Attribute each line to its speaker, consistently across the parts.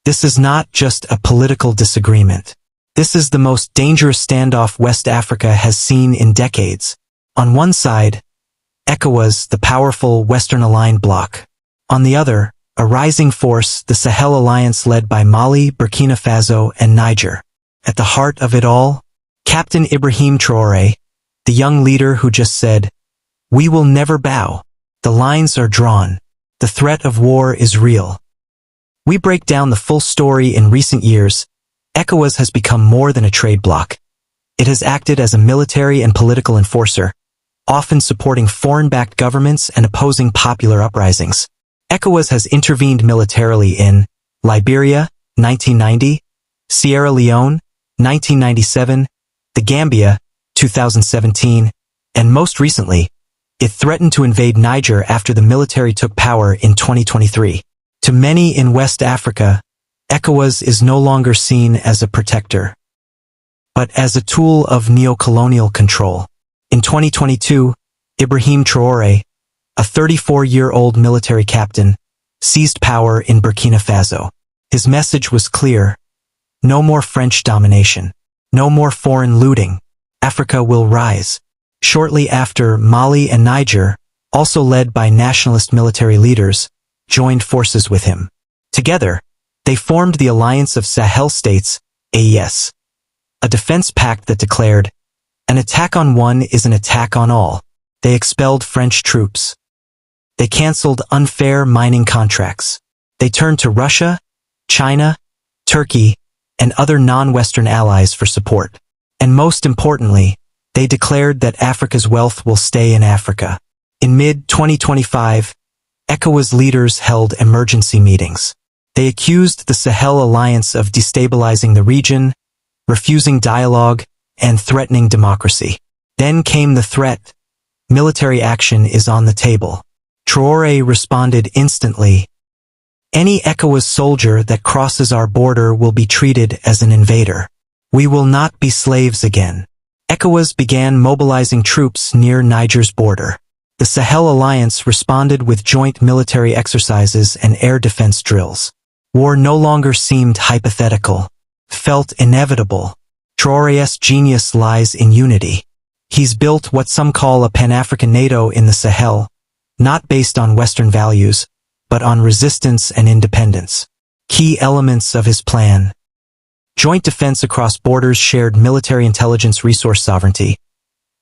Speaker 1: This is not just a political disagreement. This is the most dangerous standoff West Africa has seen in decades. On one side, ECOWAS, the powerful Western-aligned bloc. On the other, a rising force, the Sahel Alliance led by Mali, Burkina Faso, and Niger. At the heart of it all, Captain Ibrahim Traoré, the young leader who just said, "We will never bow. The lines are drawn. The threat of war is real." We break down the full story. In recent years, ECOWAS has become more than a trade bloc. It has acted as a military and political enforcer, often supporting foreign-backed governments and opposing popular uprisings. ECOWAS has intervened militarily in Liberia, 1990, Sierra Leone, 1997, the Gambia, 2017, and most recently, it threatened to invade Niger after the military took power in 2023. To many in West Africa, ECOWAS is no longer seen as a protector, but as a tool of neo-colonial control. In 2022, Ibrahim Traoré, a 34-year-old military captain, seized power in Burkina Faso. His message was clear: no more French domination, no more foreign looting. Africa will rise. Shortly after, Mali and Niger, also led by nationalist military leaders, joined forces with him. Together, they formed the Alliance of Sahel States, AES, a defense pact that declared, "An attack on one is an attack on all." They expelled French troops. They canceled unfair mining contracts. They turned to Russia, China, Turkey, and other non-Western allies for support. And most importantly, they declared that Africa's wealth will stay in Africa. In mid-2025, ECOWAS leaders held emergency meetings. They accused the Sahel Alliance of destabilizing the region, refusing dialogue, and threatening democracy. Then came the threat: military action is on the table. Traoré responded instantly: "Any ECOWAS soldier that crosses our border will be treated as an invader. We will not be slaves again." ECOWAS began mobilizing troops near Niger's border. The Sahel Alliance responded with joint military exercises and air defense drills. War no longer seemed hypothetical, felt inevitable. Traoré's genius lies in unity. He's built what some call a Pan-African NATO in the Sahel, not based on Western values, but on resistance and independence. Key elements of his plan: joint defense across borders, shared military intelligence, resource sovereignty,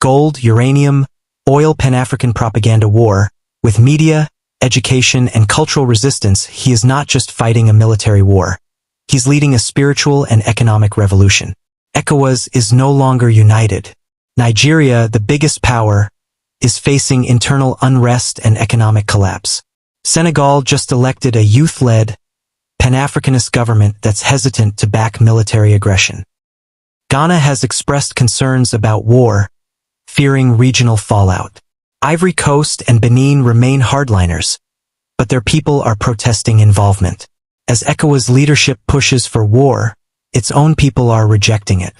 Speaker 1: gold, uranium, oil, Pan-African propaganda war. With media, education, and cultural resistance, he is not just fighting a military war. He's leading a spiritual and economic revolution. ECOWAS is no longer united. Nigeria, the biggest power, is facing internal unrest and economic collapse. Senegal just elected a youth-led, Pan-Africanist government that's hesitant to back military aggression. Ghana has expressed concerns about war, fearing regional fallout. Ivory Coast and Benin remain hardliners, but their people are protesting involvement. As ECOWAS leadership pushes for war, its own people are rejecting it.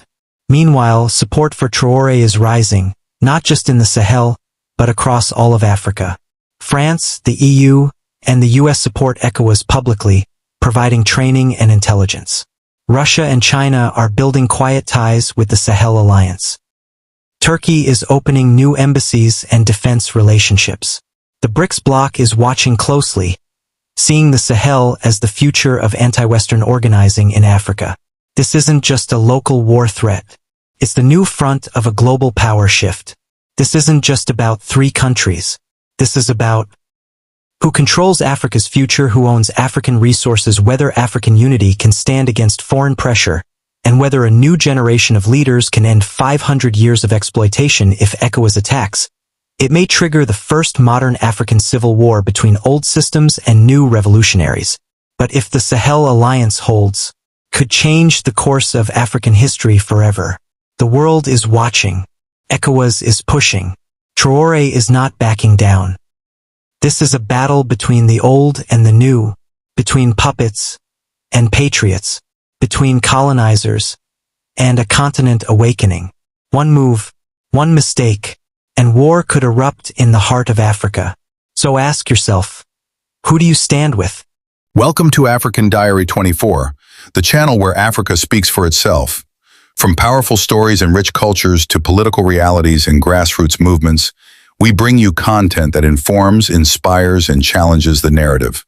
Speaker 1: Meanwhile, support for Traoré is rising, not just in the Sahel, but across all of Africa. France, the EU, and the US support ECOWAS publicly, providing training and intelligence. Russia and China are building quiet ties with the Sahel Alliance. Turkey is opening new embassies and defense relationships. The BRICS bloc is watching closely, seeing the Sahel as the future of anti-Western organizing in Africa. This isn't just a local war threat. It's the new front of a global power shift. This isn't just about 3 countries. This is about who controls Africa's future, who owns African resources, whether African unity can stand against foreign pressure, and whether a new generation of leaders can end 500 years of exploitation. If ECOWAS attacks, it may trigger the first modern African civil war between old systems and new revolutionaries. But if the Sahel Alliance holds, could change the course of African history forever. The world is watching. ECOWAS is pushing. Traoré is not backing down. This is a battle between the old and the new, between puppets and patriots, between colonizers and a continent awakening. One move, one mistake, and war could erupt in the heart of Africa. So ask yourself, who do you stand with?
Speaker 2: Welcome to African Diary 24, the channel where Africa speaks for itself. From powerful stories and rich cultures to political realities and grassroots movements, we bring you content that informs, inspires, and challenges the narrative.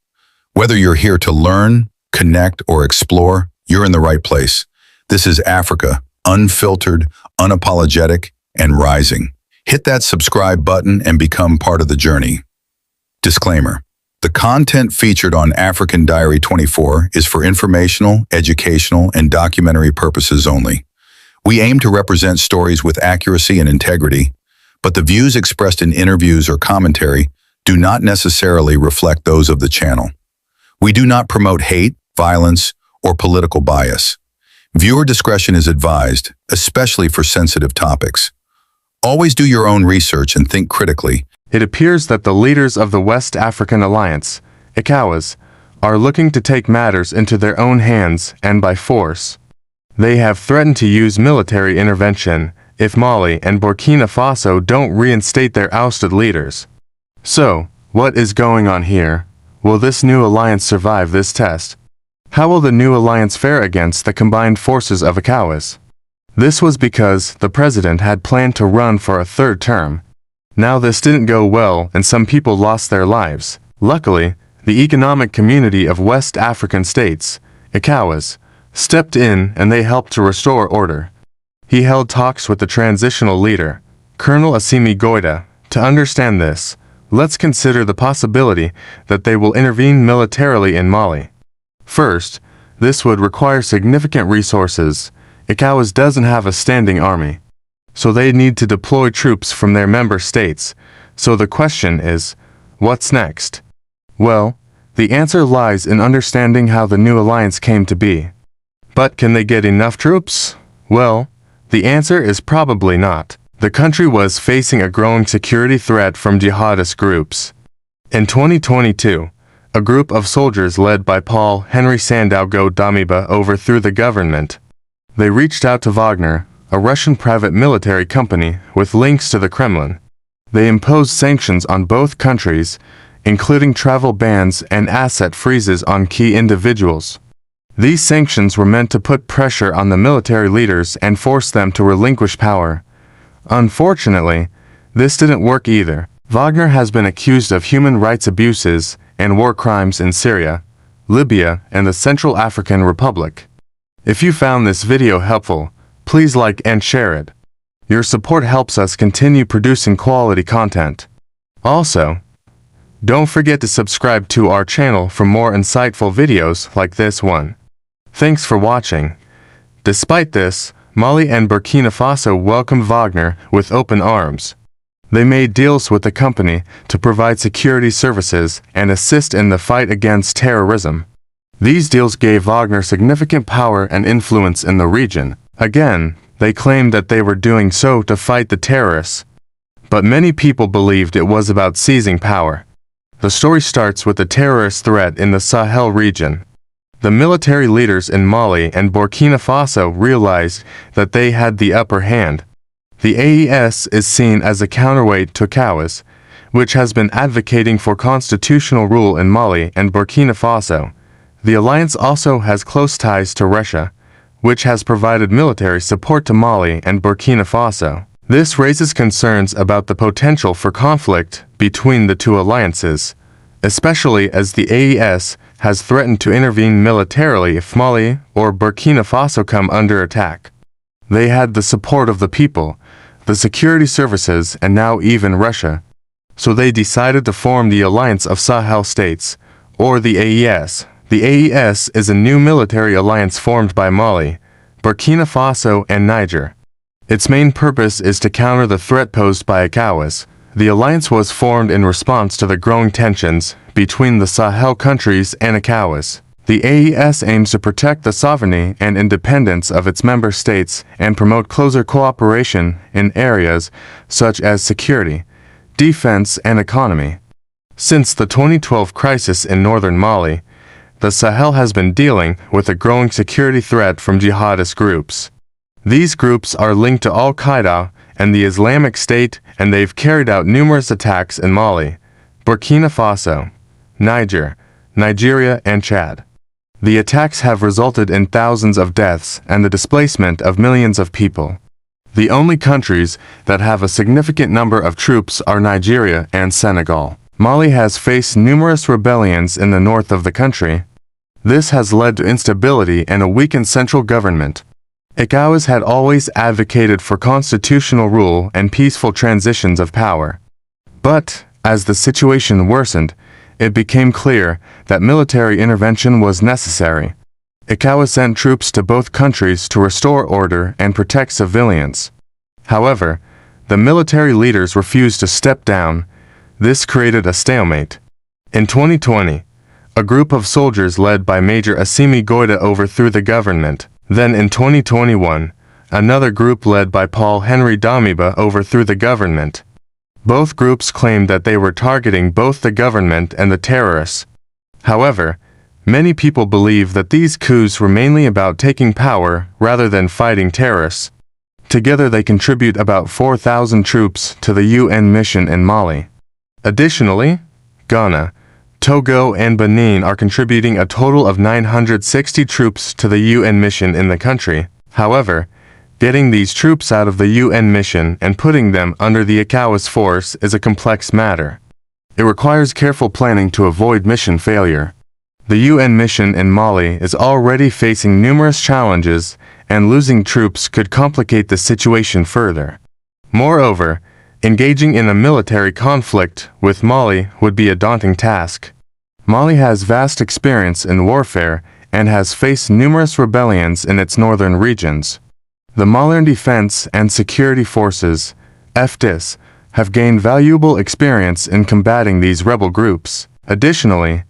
Speaker 2: Whether you're here to learn, connect, or explore, you're in the right place. This is Africa, unfiltered, unapologetic, and rising. Hit that subscribe button and become part of the journey. Disclaimer. The content featured on African Diary 24 is for informational, educational, and documentary purposes only. We aim to represent stories with accuracy and integrity, but the views expressed in interviews or commentary do not necessarily reflect those of the channel. We do not promote hate, violence, or political bias. Viewer discretion is advised, especially for sensitive topics. Always do your own research and think critically.
Speaker 3: It appears that the leaders of the West African Alliance, ECOWAS, are looking to take matters into their own hands and by force. They have threatened to use military intervention if Mali and Burkina Faso don't reinstate their ousted leaders. So, what is going on here? Will this new alliance survive this test? How will the new alliance fare against the combined forces of ECOWAS? This was because the president had planned to run for a third term. Now this didn't go well and some people lost their lives. Luckily, the Economic Community of West African States, ECOWAS, stepped in and they helped to restore order. He held talks with the transitional leader, Colonel Assimi Goïta. To understand this, let's consider the possibility that they will intervene militarily in Mali. First, this would require significant resources. ECOWAS doesn't have a standing army, so they need to deploy troops from their member states. So the question is, what's next? Well, the answer lies in understanding how the new alliance came to be. But can they get enough troops? Well, the answer is probably not. The country was facing a growing security threat from jihadist groups. In 2022, a group of soldiers led by Paul Henry Sandaogo Damiba overthrew the government. They reached out to Wagner, a Russian private military company with links to the Kremlin. They imposed sanctions on both countries, including travel bans and asset freezes on key individuals. These sanctions were meant to put pressure on the military leaders and force them to relinquish power. Unfortunately, this didn't work either. Wagner has been accused of human rights abuses and war crimes in Syria, Libya, and the Central African Republic. If you found this video helpful, please like and share it. Your support helps us continue producing quality content. Also, don't forget to subscribe to our channel for more insightful videos like this one. Thanks for watching. Despite this, Mali and Burkina Faso welcomed Wagner with open arms. They made deals with the company to provide security services and assist in the fight against terrorism. These deals gave Wagner significant power and influence in the region. Again, they claimed that they were doing so to fight the terrorists. But many people believed it was about seizing power. The story starts with the terrorist threat in the Sahel region. The military leaders in Mali and Burkina Faso realized that they had the upper hand. The AES is seen as a counterweight to ECOWAS, which has been advocating for constitutional rule in Mali and Burkina Faso. The alliance also has close ties to Russia, which has provided military support to Mali and Burkina Faso. This raises concerns about the potential for conflict between the two alliances, especially as the AES has threatened to intervene militarily if Mali or Burkina Faso come under attack. They had the support of the people, the security services, and now even Russia. So they decided to form the Alliance of Sahel States, or the AES. The AES is a new military alliance formed by Mali, Burkina Faso, and Niger. Its main purpose is to counter the threat posed by ECOWAS. The alliance was formed in response to the growing tensions between the Sahel countries and ECOWAS. The AES aims to protect the sovereignty and independence of its member states and promote closer cooperation in areas such as security, defense, and economy. Since the 2012 crisis in northern Mali, the Sahel has been dealing with a growing security threat from jihadist groups. These groups are linked to Al-Qaeda and the Islamic State, and they've carried out numerous attacks in Mali, Burkina Faso, Niger, Nigeria, and Chad. The attacks have resulted in thousands of deaths and the displacement of millions of people. The only countries that have a significant number of troops are Nigeria and Senegal. Mali has faced numerous rebellions in the north of the country. This has led to instability and a weakened central government. ECOWAS had always advocated for constitutional rule and peaceful transitions of power. But, as the situation worsened, it became clear that military intervention was necessary. ECOWAS sent troops to both countries to restore order and protect civilians. However, the military leaders refused to step down. This created a stalemate. In 2020, a group of soldiers led by Major Assimi Goïta overthrew the government. Then in 2021, another group led by Paul Henry Damiba overthrew the government. Both groups claimed that they were targeting both the government and the terrorists. However, many people believe that these coups were mainly about taking power rather than fighting terrorists. Together they contribute about 4,000 troops to the UN mission in Mali. Additionally, Ghana, Togo and Benin are contributing a total of 960 troops to the UN mission in the country. However, getting these troops out of the UN mission and putting them under the ECOWAS force is a complex matter. It requires careful planning to avoid mission failure. The UN mission in Mali is already facing numerous challenges, and losing troops could complicate the situation further. Moreover, engaging in a military conflict with Mali would be a daunting task. Mali has vast experience in warfare and has faced numerous rebellions in its northern regions. The Malian Defense and Security Forces, DEFIES, have gained valuable experience in combating these rebel groups. Additionally,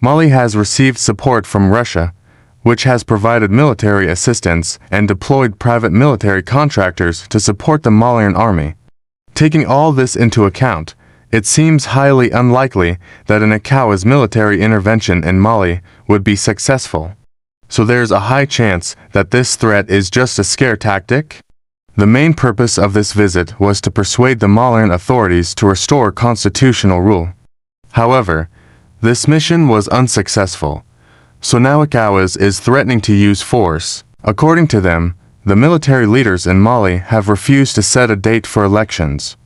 Speaker 3: Mali has received support from Russia, which has provided military assistance and deployed private military contractors to support the Malian army. Taking all this into account, it seems highly unlikely that an ECOWAS military intervention in Mali would be successful. So there's a high chance that this threat is just a scare tactic. The main purpose of this visit was to persuade the Malian authorities to restore constitutional rule. However, this mission was unsuccessful. So now ECOWAS is threatening to use force. According to them, the military leaders in Mali have refused to set a date for elections.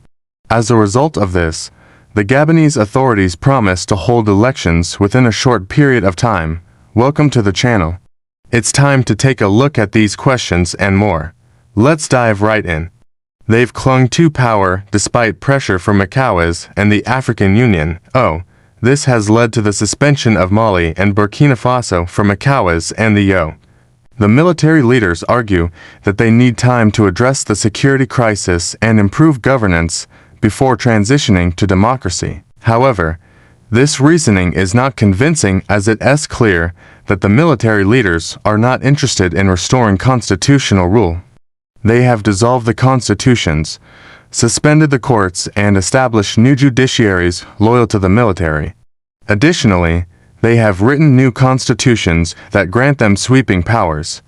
Speaker 3: As a result of this, the Gabonese authorities promised to hold elections within a short period of time. Welcome to the channel. It's time to take a look at these questions and more. Let's dive right in. They've clung to power despite pressure from ECOWAS and the African Union. This has led to the suspension of Mali and Burkina Faso from ECOWAS and the UN. The military leaders argue that they need time to address the security crisis and improve governance before transitioning to democracy. However, this reasoning is not convincing, as it is clear that the military leaders are not interested in restoring constitutional rule. They have dissolved the constitutions, suspended the courts, and established new judiciaries loyal to the military. Additionally, they have written new constitutions that grant them sweeping powers.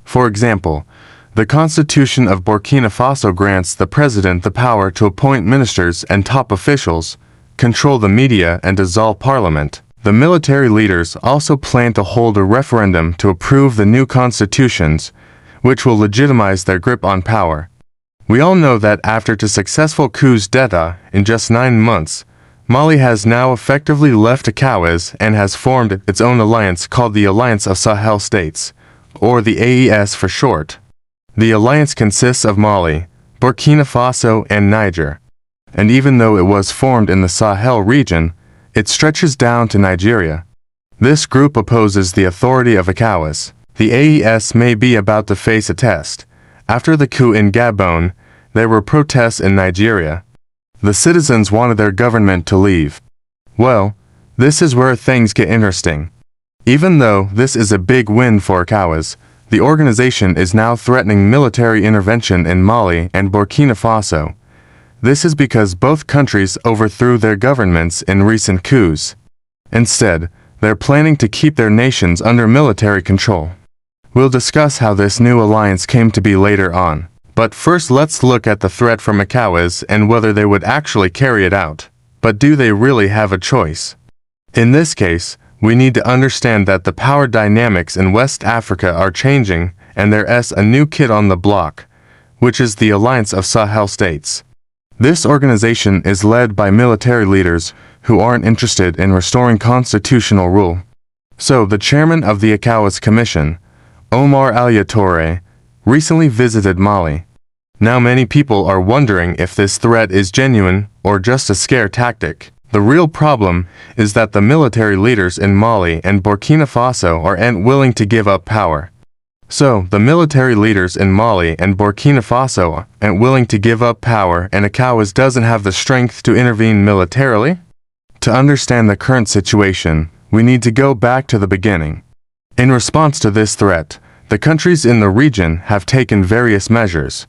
Speaker 3: For example, the Constitution of Burkina Faso grants the president the power to appoint ministers and top officials, control the media, and dissolve parliament. The military leaders also plan to hold a referendum to approve the new constitutions, which will legitimize their grip on power. We all know that after two successful coups d'etat in just 9 months, Mali has now effectively left ECOWAS and has formed its own alliance called the Alliance of Sahel States, or the AES for short. The alliance consists of Mali, Burkina Faso, and Niger. And even though it was formed in the Sahel region, it stretches down to Nigeria. This group opposes the authority of ECOWAS. The AES may be about to face a test. After the coup in Gabon, there were protests in Nigeria. The citizens wanted their government to leave. Well, this is where things get interesting. Even though this is a big win for ECOWAS, the organization is now threatening military intervention in Mali and Burkina Faso. This is because both countries overthrew their governments in recent coups. Instead, they're planning to keep their nations under military control. We'll discuss how this new alliance came to be later on. But first, let's look at the threat from ECOWAS and whether they would actually carry it out. But do they really have a choice? In this case, We need to understand that the power dynamics in West Africa are changing, and there's a new kid on the block, which is the Alliance of Sahel States. This organization is led by military leaders who aren't interested in restoring constitutional rule. So the chairman of the ECOWAS Commission, Omar Traoré, recently visited Mali. Now many people are wondering if this threat is genuine or just a scare tactic. The real problem is that the military leaders in Mali and Burkina Faso aren't willing to give up power. So, the military leaders in Mali and Burkina Faso aren't willing to give up power, and ECOWAS doesn't have the strength to intervene militarily? To understand the current situation, we need to go back to the beginning. In response to this threat, the countries in the region have taken various measures.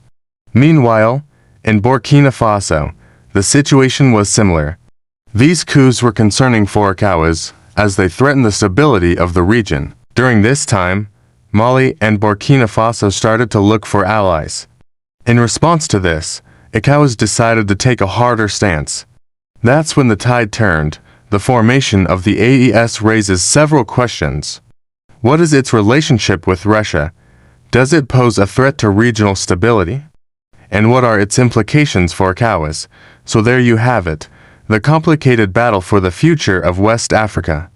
Speaker 3: Meanwhile, in Burkina Faso, the situation was similar. These coups were concerning for ECOWAS, as they threatened the stability of the region. During this time, Mali and Burkina Faso started to look for allies. In response to this, ECOWAS decided to take a harder stance. That's when the tide turned. The formation of the AES raises several questions. What is its relationship with Russia? Does it pose a threat to regional stability? And what are its implications for ECOWAS? So there you have it, the complicated battle for the future of West Africa.